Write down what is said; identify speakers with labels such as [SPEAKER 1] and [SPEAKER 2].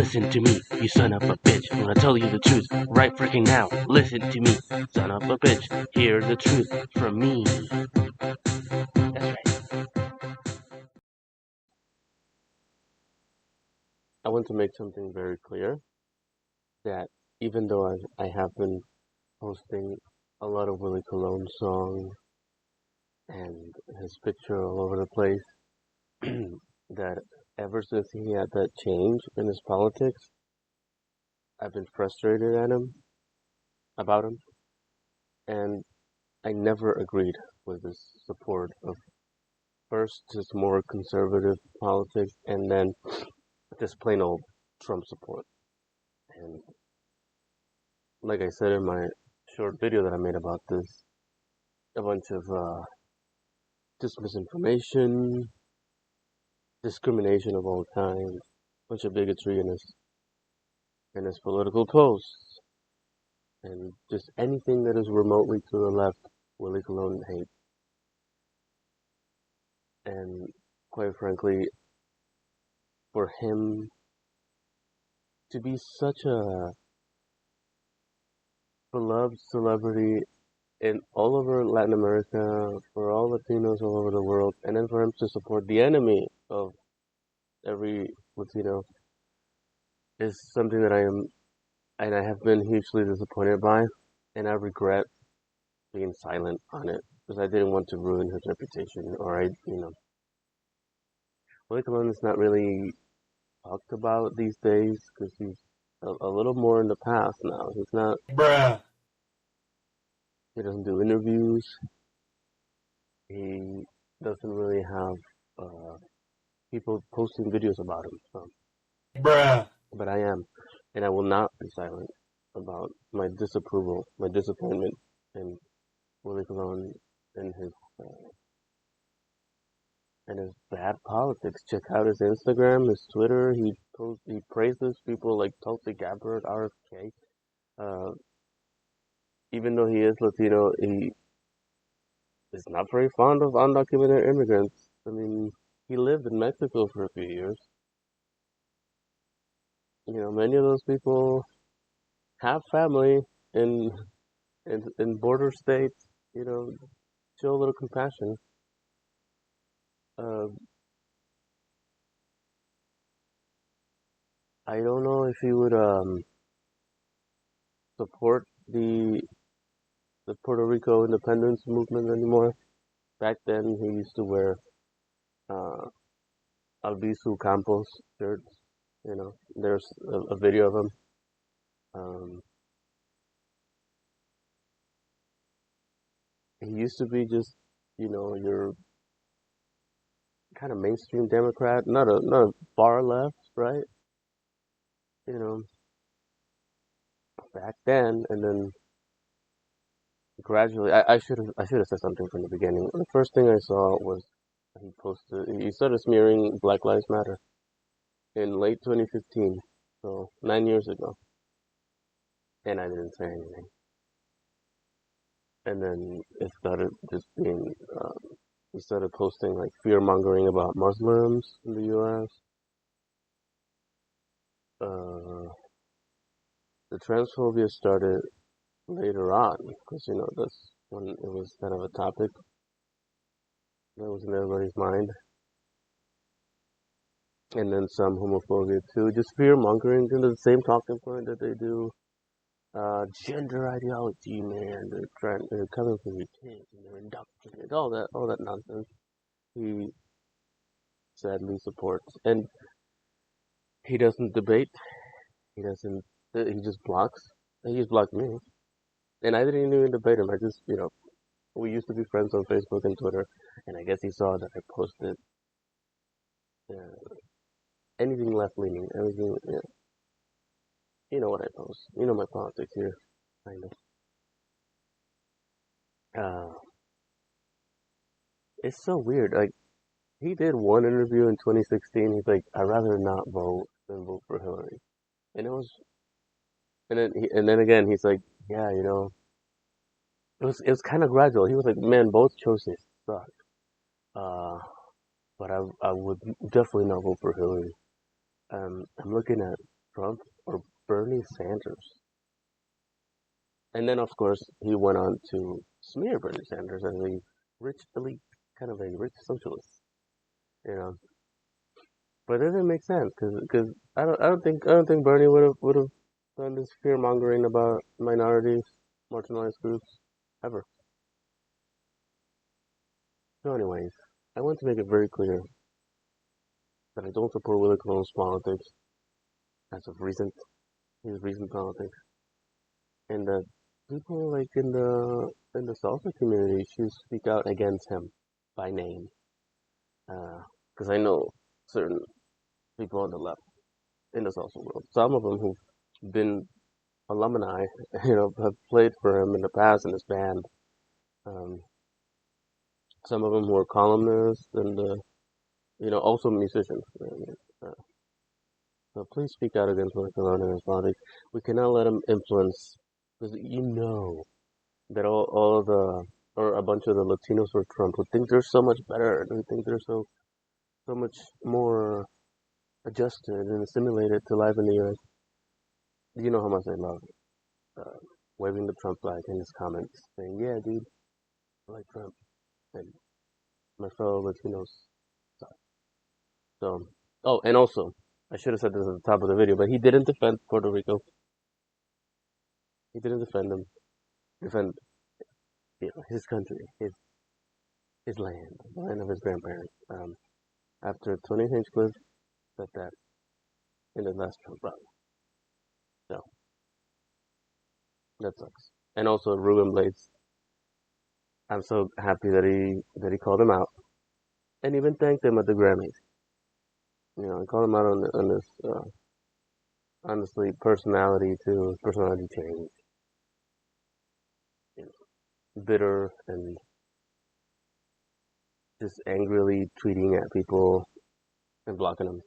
[SPEAKER 1] listen to me, you son of a bitch. I'm gonna tell you the truth right freaking now. Listen to me, son of a bitch. Hear the truth from me. That's right. I want to make something very clear that even though I have been posting a lot of Willie Colon songs and his picture all over the place, that ever since he had that change in his politics, I've been frustrated at him, about him, and I never agreed with his support of first his more conservative politics and then just plain old Trump support. And like I said in my short video that I made about this, a bunch of just misinformation, discrimination of all kinds, a bunch of bigotry in his political posts, and just anything that is remotely to the left, Willie Colon hates. And quite frankly, for him to be such a beloved celebrity in all over Latin America, for all Latinos all over the world, and then for him to support the enemy of every Latino is something that I have been hugely disappointed by, and I regret being silent on it because I didn't want to ruin his reputation, or Willie Colon is not really talked about these days because he's a little more in the past now. He's not.
[SPEAKER 2] Bruh.
[SPEAKER 1] He doesn't do interviews. He doesn't really have people posting videos about him. So.
[SPEAKER 2] Bruh.
[SPEAKER 1] But I am, and I will not be silent about my disapproval, my disappointment in Willie Colon and his bad politics. Check out his Instagram, his Twitter. He praises people like Tulsi Gabbard, RFK. Even though he is Latino, he is not very fond of undocumented immigrants. I mean, he lived in Mexico for a few years. Many of those people have family in border states. Show a little compassion. I don't know if he would support the Puerto Rico independence movement anymore. Back then, he used to wear Albizu Campos shirts. There's a video of him. He used to be just, your kind of mainstream Democrat, not a far left, right? Back then, and then gradually, I should have said something from the beginning. The first thing I saw was he started smearing Black Lives Matter in late 2015, so 9 years ago, and I didn't say anything. And then it started just being, he started posting like fear mongering about Muslims in the U.S. The transphobia started later on because that's when it was kind of a topic that was in everybody's mind. And then some homophobia too, just fear mongering, the same talking point that they do. Gender ideology, man. They're coming for your kids and they're indoctrinated. All that nonsense. He sadly supports, and he doesn't debate. He doesn't. He just blocks. He just blocked me, and I didn't even debate him. I just, we used to be friends on Facebook and Twitter, and I guess he saw that I posted anything left leaning, everything. You know what I post. You know my politics here, kind of. It's so weird. Like, he did one interview in 2016. He's like, "I'd rather not vote than vote for Hillary," and it was, and then again, he's like, "Yeah, it was kind of gradual." He was like, "Man, both choices suck, but I would definitely not vote for Hillary." I'm looking at Trump or Bernie Sanders? And then, of course, he went on to smear Bernie Sanders as a rich elite, kind of a rich socialist, you know. But it doesn't make sense because I don't think Bernie would have done this fear mongering about minorities, marginalized groups, ever. So, anyways, I want to make it very clear that I don't support Willie Colon's politics as of his recent politics, and that people like in the salsa community should speak out against him by name. Because I know certain people on the left in the salsa world, some of them who've been alumni, have played for him in the past in his band. Um, some of them who are columnists and also musicians. Uh, so please speak out against Willie Colon and his politics. We cannot let him influence, because that all the or a bunch of the Latinos for Trump who think they're so much better, who think they're so much more adjusted and assimilated to life in the U.S. You know how much I love uh, waving the Trump flag in his comments, saying, "Yeah, dude, I like Trump," and my fellow Latinos. So, oh, and also, I should have said this at the top of the video, but he didn't defend Puerto Rico. He didn't defend his country, his land, the land of his grandparents. After Tony Hinchcliffe said that in the last Trump rally. So that sucks. And also Ruben Blades. I'm so happy that he called him out and even thanked him at the Grammys. I called him out on this honestly personality change, bitter and just angrily tweeting at people and blocking them.